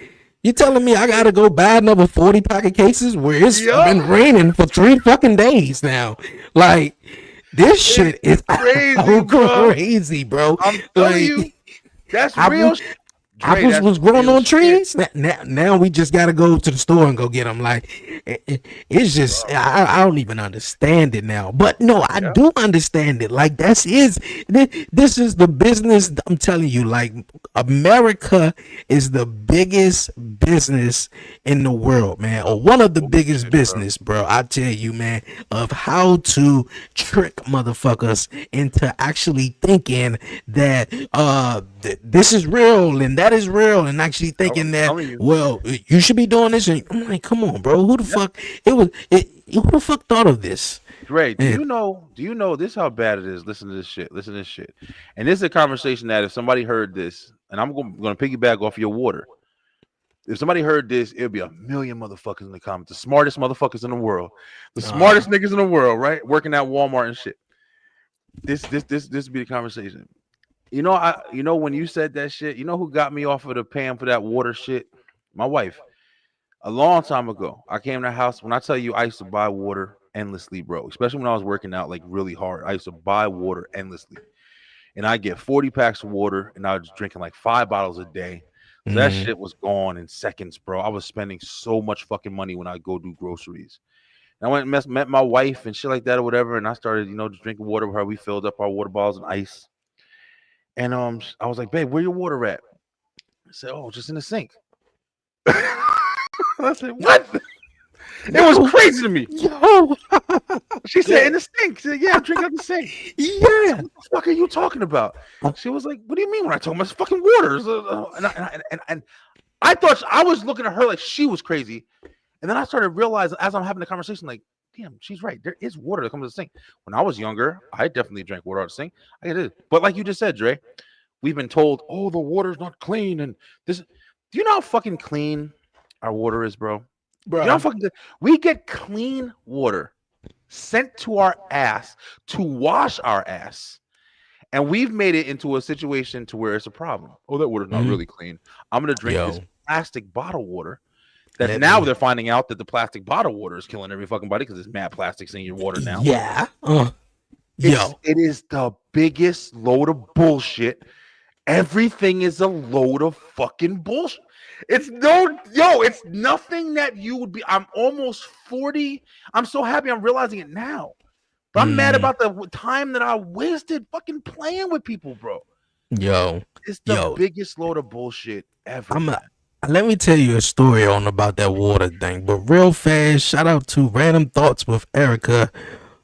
you telling me I gotta go buy another 40 pack of cases where it's been raining for 3 fucking days now? Like, this shit is crazy, crazy, bro. I'm telling you, that's real shit. Apples was growing on trees. Now we just gotta go to the store and go get them. Like, it's just I don't even understand it now. But no, I do understand it. Like, this is the business. I'm telling you, like, America is the biggest business in the world, man, or one of the biggest business, bro. I tell you, man, of how to trick motherfuckers into actually thinking that this is real and that is real, and actually thinking that, well, you should be doing this. And I'm like, come on, bro, who the fuck who the fuck thought of this? Dre, do you know this is how bad it is? Listen to this shit. And this is a conversation that if somebody heard this, and I'm going to piggyback off your water. If somebody heard this, it'll be a million motherfuckers in the comments. The smartest motherfuckers in the world. The smartest niggas in the world, right? Working at Walmart and shit. This would be the conversation. When you said that shit, you know who got me off of the pan for that water shit? My wife. A long time ago, I came to the house. When I tell you I used to buy water endlessly, bro, especially when I was working out like really hard, I used to buy water endlessly. And I get 40 packs of water and I was drinking like 5 bottles a day. So that shit was gone in seconds, bro. I was spending so much fucking money when I go do groceries. And I went and met my wife and shit like that or whatever. And I started, just drinking water with her. We filled up our water bottles and ice. And I was like, babe, where your water at? I said, oh, just in the sink. I said, what? It was crazy to me. Yo. She said, in the sink. She said, yeah, drink out the sink. Yeah. Said, what the fuck are you talking about? She was like, what do you mean when I talk about fucking water? And I thought I was looking at her like she was crazy. And then I started realizing as I'm having the conversation, like, damn, she's right. There is water that comes to the sink. When I was younger, I definitely drank water out of the sink. I did. But like you just said, Dre, we've been told, oh, the water's not clean. And this, do you know how fucking clean our water is, bro? You know how fucking good? We get clean water sent to our ass to wash our ass. And we've made it into a situation to where it's a problem. Oh, that water's not really clean. I'm going to drink this plastic bottled water. That now they're finding out that the plastic bottled water is killing every fucking body because there's mad plastics in your water now. Yeah. It is the biggest load of bullshit. Everything is a load of fucking bullshit. It's nothing that you would be. I'm almost 40. I'm so happy I'm realizing it now. But I'm mad about the time that I wasted fucking playing with people, bro. It's the biggest load of bullshit ever. Let me tell you a story about that water thing, but real fast, shout out to Random Thoughts with Erica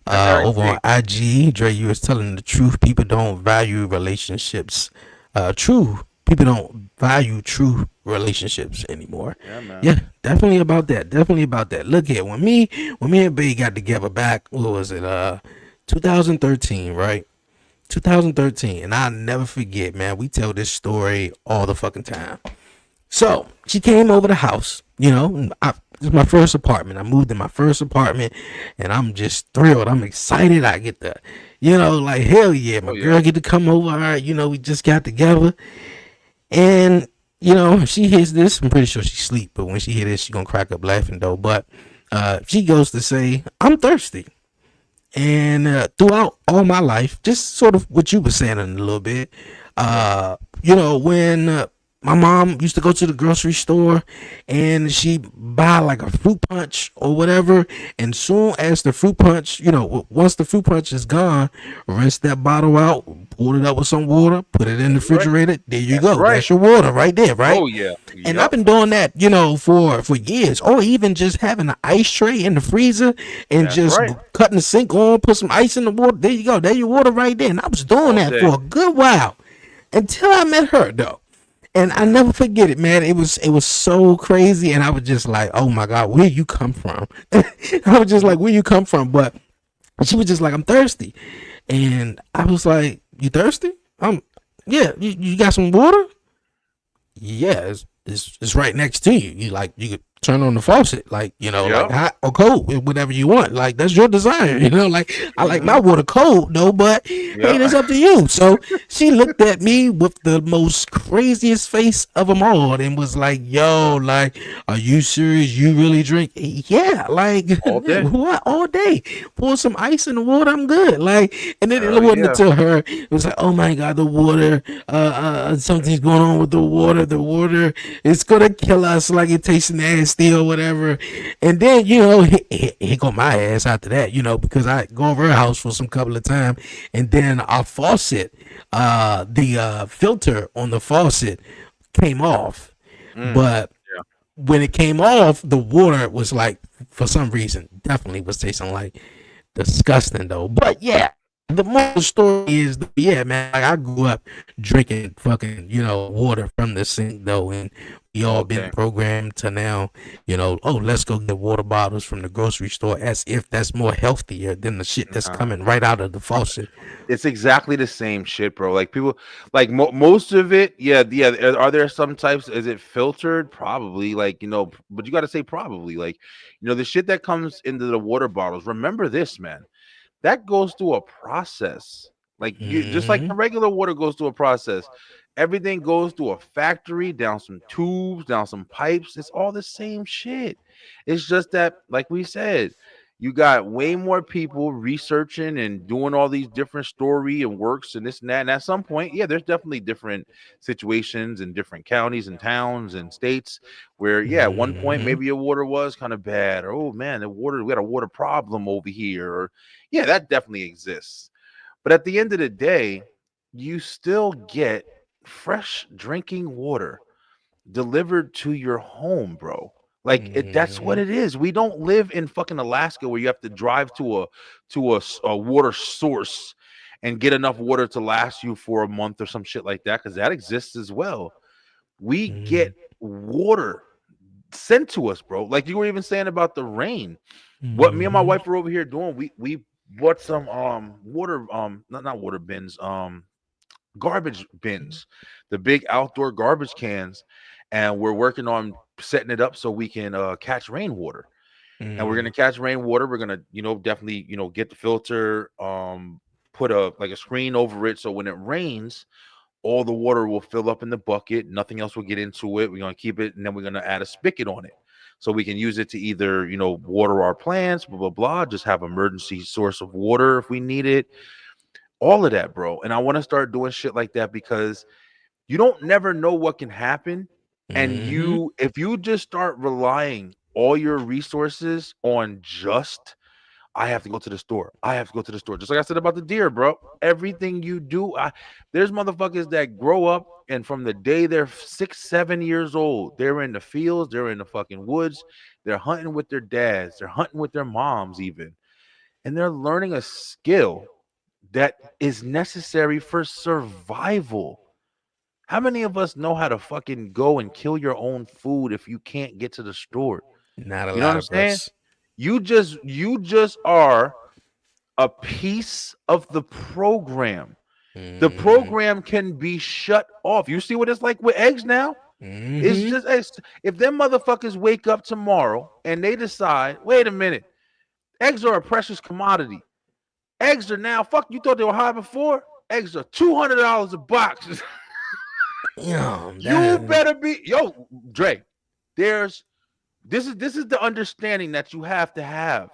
over on IG. Dre, you was telling the truth. People don't value relationships. People don't value true relationships anymore. Yeah, man. Yeah, definitely about that. Look here, when me and Bay got together back, what was it? 2013, right? 2013, and I'll never forget, man. We tell this story all the fucking time. So she came over the house, this is my first apartment. I moved in my first apartment and I'm just thrilled. I'm excited. I get the, like, hell yeah, my girl get to come over. All right, we just got together. And, she hears this. I'm pretty sure she sleep, but when she hear this, she gonna crack up laughing though. But she goes to say, I'm thirsty. And throughout all my life, just sort of what you were saying in a little bit, when my mom used to go to the grocery store and she buy like a fruit punch or whatever. And soon as the fruit punch, once the fruit punch is gone, rinse that bottle out, pour it up with some water, put it in the refrigerator. There you go. right. That's your water right there, right? Oh yeah. And I've been doing that, for years. Or even just having an ice tray in the freezer and That's just right. cutting the sink on, put some ice in the water. There you go. There's your water right there. And I was doing that day. for a good while until I met her, though. And I never forget it, man. It was so crazy, and I was just like, "Oh my God, where you come from?" I was just like, "Where you come from?" But she was just like, "I'm thirsty," and I was like, "You thirsty? Yeah. You got some water? Yeah, it's right next to you. You could turn on the faucet, like hot or cold, whatever you want. Like that's your desire, Like I like my water cold though, but hey, it's up to you." So she looked at me with the most craziest face of them all and was like, "Yo, like, are you serious? You really drink?" Yeah, like All day. what? All day. Pour some ice in the water. I'm good. Like, and then it wasn't until her. It was like, "Oh my God, the water. Something's going on with the water. The water, it's gonna kill us. Like it tastes nasty or whatever." And then he got my ass after that, because I go over her house for some couple of times, and then our faucet, the filter on the faucet came off, but when it came off, the water was like, for some reason, definitely was tasting like disgusting though. But yeah, the moral story is, yeah, man, like I grew up drinking fucking, water from the sink though, and we all been programmed to now, oh, let's go get water bottles from the grocery store, as if that's more healthier than the shit that's coming right out of the faucet. It's exactly the same shit, bro. Like people, like most of it, yeah. Are there some types? Is it filtered? Probably, like but you got to say probably, like the shit that comes into the water bottles. Remember this, man. That goes through a process. Like just like the regular water goes through a process. Everything goes through a factory, down some tubes, down some pipes. It's all the same shit. It's just that, like we said, you got way more people researching and doing all these different story and works and this and that. And at some point, yeah, there's definitely different situations in different counties and towns and states where, yeah, at one point maybe your water was kind of bad, or oh man, we had a water problem over here, or yeah, that definitely exists. But at the end of the day, you still get fresh drinking water delivered to your home, bro. Like that's what it is. We don't live in fucking Alaska where you have to drive to a water source and get enough water to last you for a month or some shit like that, because that exists as well. We get water sent to us, bro. Like you were even saying about the rain. What me and my wife were over here doing, we bought some water not water bins, garbage bins, the big outdoor garbage cans, and we're working on setting it up so we can catch rainwater. And we're gonna catch rainwater. We're gonna definitely get the filter, put a screen over it, so when it rains, all the water will fill up in the bucket, nothing else will get into it. We're gonna keep it, and then we're gonna add a spigot on it so we can use it to either water our plants, blah blah blah, just have emergency source of water if we need it. All of that, bro. And I want to start doing shit like that, because you don't never know what can happen. And if you just start relying all your resources on just, I have to go to the store. I have to go to the store. Just like I said about the deer, bro. Everything you do, there's motherfuckers that grow up, and from the day they're 6, 7 years old, they're in the fields, they're in the fucking woods, they're hunting with their dads, they're hunting with their moms even. And they're learning a skill that is necessary for survival. How many of us know how to fucking go and kill your own food if you can't get to the store? Not a You know lot what I'm of saying? us. You just are a piece of the program. The program can be shut off. You see what it's like with eggs now? It's just if them motherfuckers wake up tomorrow and they decide, wait a minute, eggs are a precious commodity. Eggs are now, fuck, you thought they were high before? Eggs are $200 a box. You better be, yo, Dre. This is the understanding that you have to have.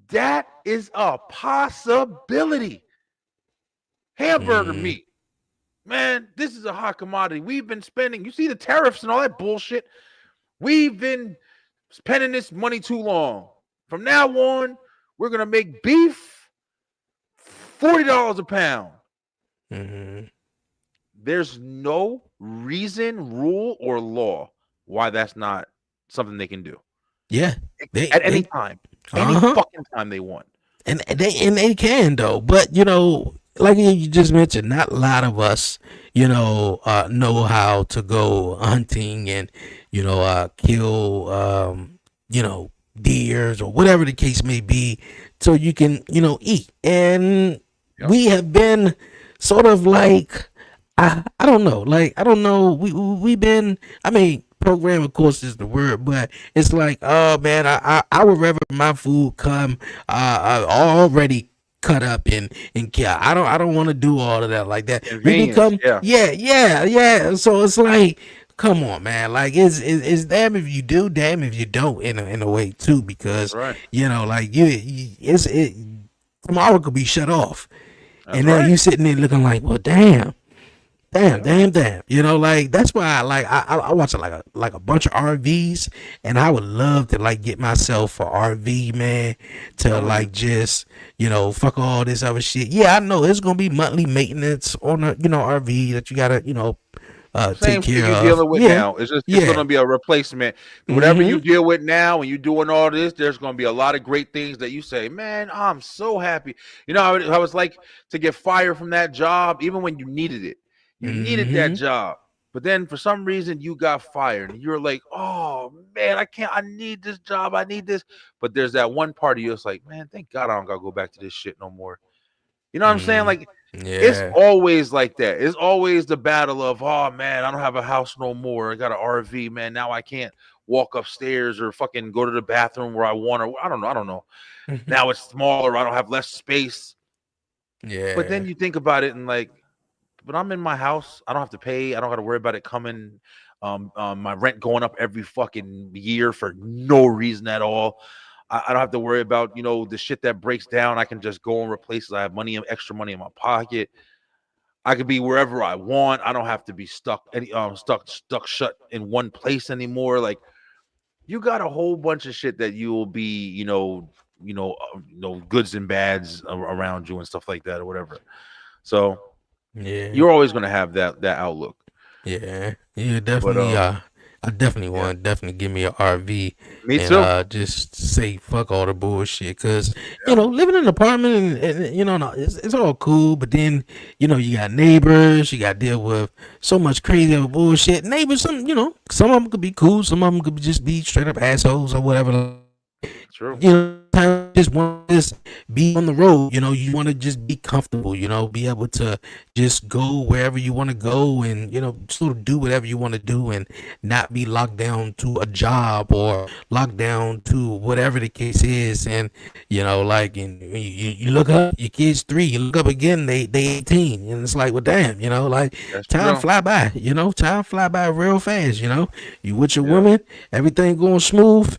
That is a possibility. Hamburger meat, man, this is a hot commodity. We've been spending, you see the tariffs and all that bullshit. We've been spending this money too long. From now on, we're going to make beef $40 a pound. Mm-hmm. There's no reason, rule, or law why that's not something they can do. Yeah. At any time. Any fucking time they want. And they can though. But you know, like you just mentioned, not a lot of us, you know how to go hunting and, you know, kill you know, deers or whatever the case may be, so you can, you know, eat. And we have been sort of like, I don't know, like, I don't know, we've been, I mean, program of course is the word, but it's like, oh man, I would rather my food come already cut up and kill. I don't want to do all of that like that. We become yeah. So it's like, come on, man. Like it's damn if you do, damn if you don't, in a way too, because you know, like tomorrow could be shut off. That's and now you sitting there looking like, well, damn. You know, like that's why I watch like a bunch of RVs, and I would love to like get myself a RV, man, to like just, you know, fuck all this other shit. Yeah, I know it's gonna be monthly maintenance on a, you know, RV that you gotta, you know, same take care thing you're of. dealing with now. It's gonna be a replacement. Whatever you deal with now, when you're doing all this, there's gonna be a lot of great things that you say, man, I'm so happy. You know, I was like to get fired from that job, even when you needed it. You needed that job, but then for some reason you got fired and you're like, oh man, I need this job. I need this. But there's that one part of you that's like, man, thank God I don't gotta go back to this shit no more. You know what I'm saying? Like, it's always like that. It's always the battle of, oh man, I don't have a house no more. I got an RV, man. Now I can't walk upstairs or fucking go to the bathroom where I want, or I don't know. Now it's smaller. I don't have less space. Yeah. But then you think about it and like, but I'm in my house. I don't have to pay. I don't got to worry about it coming. My rent going up every fucking year for no reason at all. I don't have to worry about, you know, the shit that breaks down. I can just go and replace it. I have money, extra money in my pocket. I could be wherever I want. I don't have to be stuck shut in one place anymore. Like, you got a whole bunch of shit that you will be, you know, goods and bads around you and stuff like that or whatever. So. Yeah, you're always gonna have that outlook. Yeah, definitely. I definitely want to give me an RV. Me too. Just say fuck all the bullshit, because you know, living in an apartment and you know, it's all cool, but then you know, you got neighbors, you got to deal with so much crazy bullshit. Neighbors, some of them could be cool, some of them could just be straight up assholes or whatever. True. You know, just want to just be on the road. You know, you want to just be comfortable. You know, be able to just go wherever you want to go, and you know, sort of do whatever you want to do, and not be locked down to a job or locked down to whatever the case is. And you know, like, and you look up, your kid's 3. You look up again, they 18, and it's like, well, damn, you know, like time fly by. You know, time fly by real fast. You know, you with your woman, everything going smooth.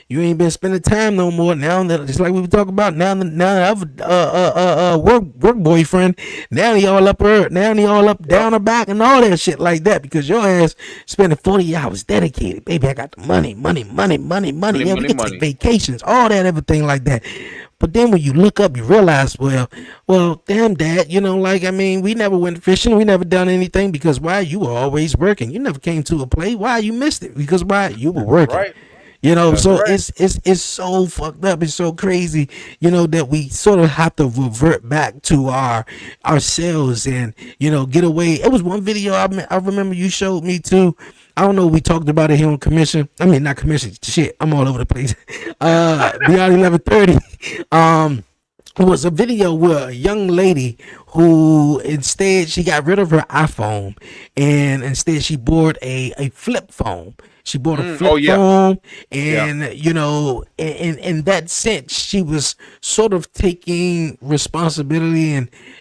You ain't been spending time no more. Now that, just like we were talking about, now I have a work boyfriend. Now he all up down her back and all that shit like that, because your ass spending 40 hours dedicated. Baby, I got the money. Yeah, we get to take vacations, all that, everything like that. But then when you look up, you realize, well, damn, Dad, you know, like, I mean, we never went fishing, we never done anything, because why? You were always working. You never came to a play. Why? You missed it, because why? You were working. Right. You know, that's so right. It's so fucked up. It's so crazy, you know, that we sort of have to revert back to ourselves and, you know, get away. It was one video I remember you showed me too. I don't know. We talked about it here on commission. I mean, not commission. Shit, I'm all over the place. Beyond 1130. It was a video where a young lady who instead she got rid of her iPhone and instead she bought a flip phone. She bought a flip phone, and you know, in that sense, she was sort of taking responsibility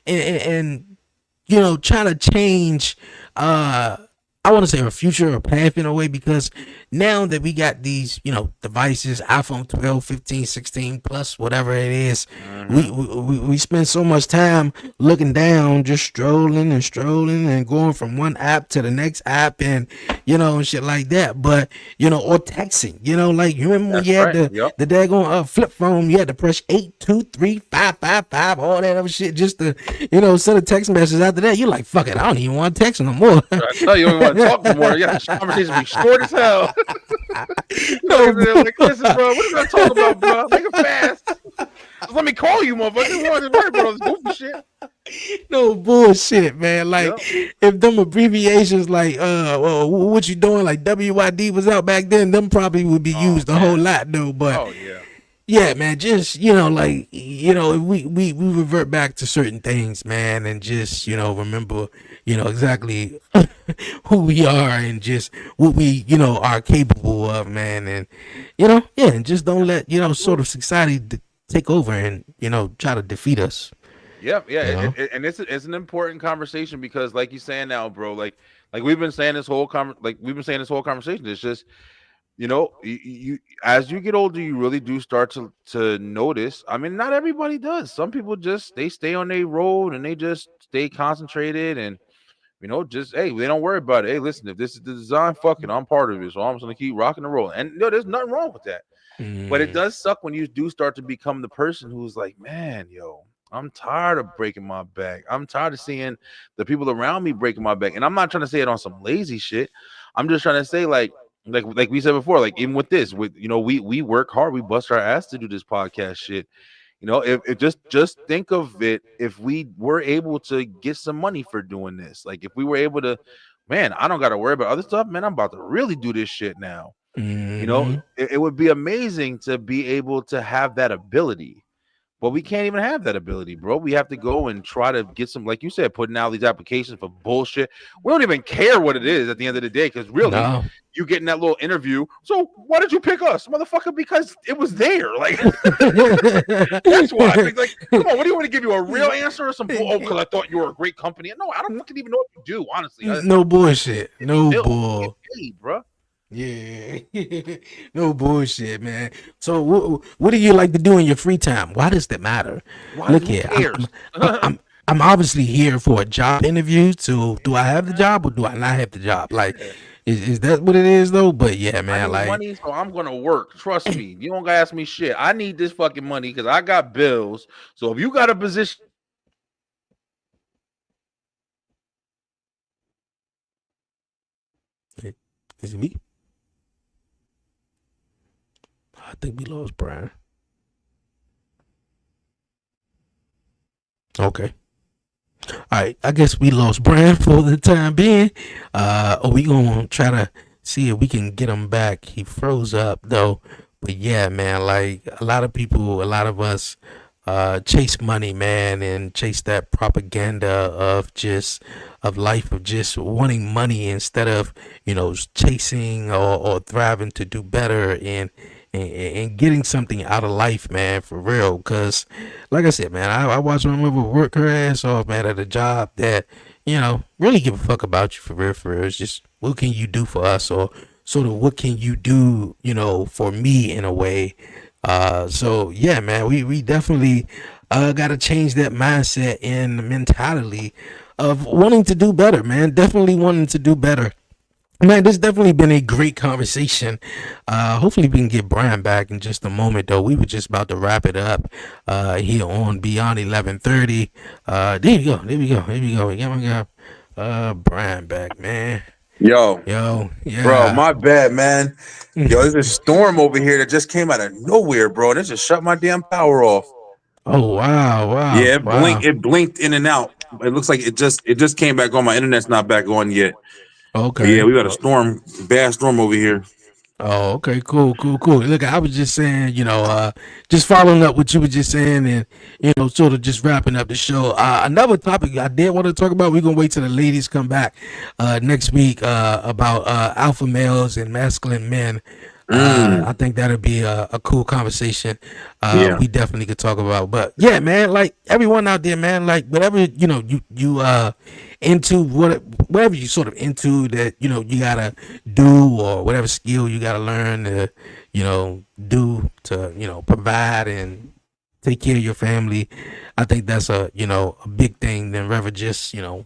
and you know, trying to change I want to say a future or path in a way, because now that we got these, devices, iPhone 12, 15, 16 plus, whatever it is, we spend so much time looking down, just strolling and going from one app to the next app and, and shit like that. But, or texting, like you remember when you had the daggone flip phone, you had to press 8235555, all that other shit just to, send a text message. After that, you're like, fuck it, I don't even want to text no more. I tell you, want to talk more. Yeah, this conversation be short as hell. No, like, listen, bro, what are we talking about, bro? Make it fast. Just let me call you, motherfucker. Want to worry about this goofy shit? No bullshit, man. Like, if them abbreviations like what you doing, like WYD was out back then, them probably would be used a whole lot though. But yeah, man, just if we revert back to certain things, man, and just remember exactly who we are and just what we are capable of, man, and and just don't let sort of society take over and try to defeat us. And it's an important conversation, because like you're saying now, bro, like we've been saying this whole conversation. It's just, you as you get older, you really do start to notice. I mean, not everybody does. Some people they stay on their road and they just stay concentrated and just, hey, they don't worry about it. Hey, listen, if this is the design, fuck it, I'm part of it, so I'm just gonna keep rocking and rolling. And there's nothing wrong with that. But it does suck when you do start to become the person who's like, man, I'm tired of breaking my back. I'm tired of seeing the people around me breaking my back. And I'm not trying to say it on some lazy shit. I'm just trying to say, like we said before, like even with this, we work hard, we bust our ass to do this podcast shit. If just think of it, if we were able to get some money for doing this, like if we were able to, man, I don't got to worry about other stuff, man, I'm about to really do this shit now. It would be amazing to be able to have that ability, but we can't even have that ability, bro. We have to go and try to get some, like you said, putting out these applications for bullshit. We don't even care what it is at the end of the day, because really, you get in that little interview. So why did you pick us, motherfucker? Because it was there. Like that's why. Like, come on, what do you want to give you a real answer or some? Oh, because I thought you were a great company. No, I don't fucking even know what you do. Honestly, no bullshit. No bull, bro. Yeah, no bullshit, man. So what do you like to do in your free time? Why does that matter? Look here, I'm obviously here for a job interview. So do I have the job or do I not have the job? Like, is that what it is though? But yeah, man, like money, so I'm gonna work. Trust me, you don't gotta ask me shit. I need this fucking money because I got bills. So if you got a position. Is it me? I think we lost Brian. Okay. All right. I guess we lost Brian for the time being. We gonna try to see if we can get him back. He froze up though. But yeah, man, like a lot of people, a lot of us chase money, man, and chase that propaganda of life, of just wanting money instead of, chasing or thriving to do better and getting something out of life, man, for real. Because like I said, man, I watch my mother work her ass off, man, at a job that, really give a fuck about you, for real, for real. It's just, what can you do for us, or sort of what can you do, for me in a way. So yeah, man, we definitely gotta change that mindset and the mentality of wanting to do better, man. Definitely wanting to do better. Man, this definitely been a great conversation. Hopefully we can get Brian back in just a moment, though. We were just about to wrap it up here on Beyond 1130. There we go. We got Brian back, man. Yo, yeah. Bro, my bad, man. Yo, there's a storm over here that just came out of nowhere, bro. They just shut my damn power off. Oh, wow. Yeah, it blinked in and out. It looks like it just came back on. My internet's not back on yet. Okay. Yeah, we got a bad storm over here. Oh, okay, cool. Look, I was just saying, just following up what you were just saying and, sort of just wrapping up the show. Another topic I did want to talk about, we're going to wait till the ladies come back next week about alpha males and masculine men. I think that'll be a cool conversation. We definitely could talk about. But yeah, man, like everyone out there, man, like whatever you into whatever you sort of into that, you know, you gotta do, or whatever skill you gotta learn to, you know, do to, you know, provide and take care of your family. I think that's a, you know, a big thing than rather just, you know,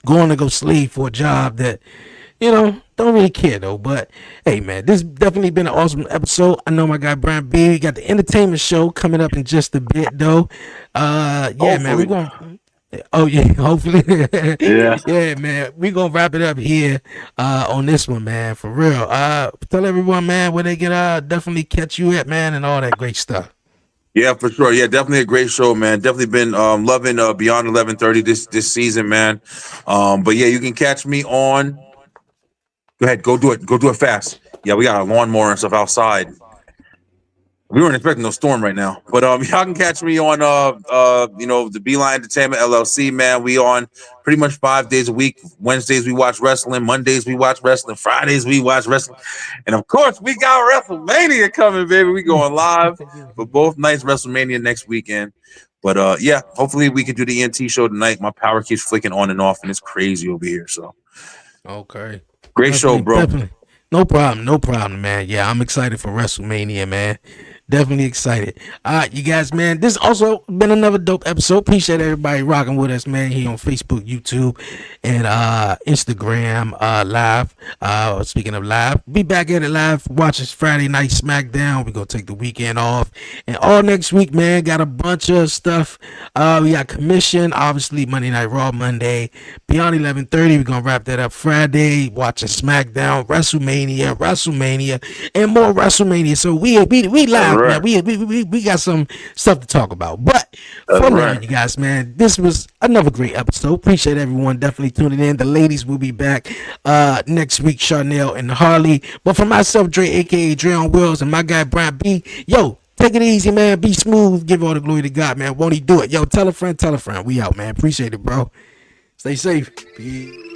going to go slave for a job that, you know, don't really care though. But hey, man, this definitely been an awesome episode. I know my guy Brian B. We got the entertainment show coming up in just a bit though. Yeah, man, we're going. Oh yeah, hopefully. Yeah, man, we gonna wrap it up here on this one, man, for real. Tell everyone, man, where they can definitely catch you at, man, and all that great stuff. Yeah, for sure. Yeah, definitely a great show, man. Definitely been loving Beyond 1130 this season, man. But yeah, you can catch me on. Go ahead, go do it fast. Yeah, we got a lawnmower and stuff outside. We weren't expecting no storm right now, but y'all can catch me on you know, the Beeline Entertainment LLC, man. We on pretty much 5 days a week. Wednesdays we watch wrestling, Mondays we watch wrestling, Fridays we watch wrestling, and of course we got WrestleMania coming, baby. We going live for both nights, WrestleMania next weekend. But yeah, hopefully we can do the ENT show tonight. My power keeps flicking on and off, and it's crazy over here. So okay, great show, bro. Definitely. No problem, man. Yeah, I'm excited for WrestleMania, man. Definitely excited. All right, you guys, man. This also been another dope episode. Appreciate everybody rocking with us, man, here on Facebook, YouTube, and Instagram live. Speaking of live, be back at it live. Watch us Friday night SmackDown. We're gonna take the weekend off. And all next week, man, got a bunch of stuff. We got Commission, obviously Monday Night Raw Monday. Beyond 1130, we're gonna wrap that up Friday. Watching SmackDown, WrestleMania, and more WrestleMania. So we live. Right. Man, we got some stuff to talk about. But for now, you guys, man, this was another great episode. Appreciate everyone definitely tuning in. The ladies will be back next week, Charnel and Harley. But for myself, Dre, aka Dre on Wheels, and my guy Brian B. Yo, take it easy, man. Be smooth. Give all the glory to God, man. Won't he do it? Yo, tell a friend. We out, man. Appreciate it, bro. Stay safe. Peace.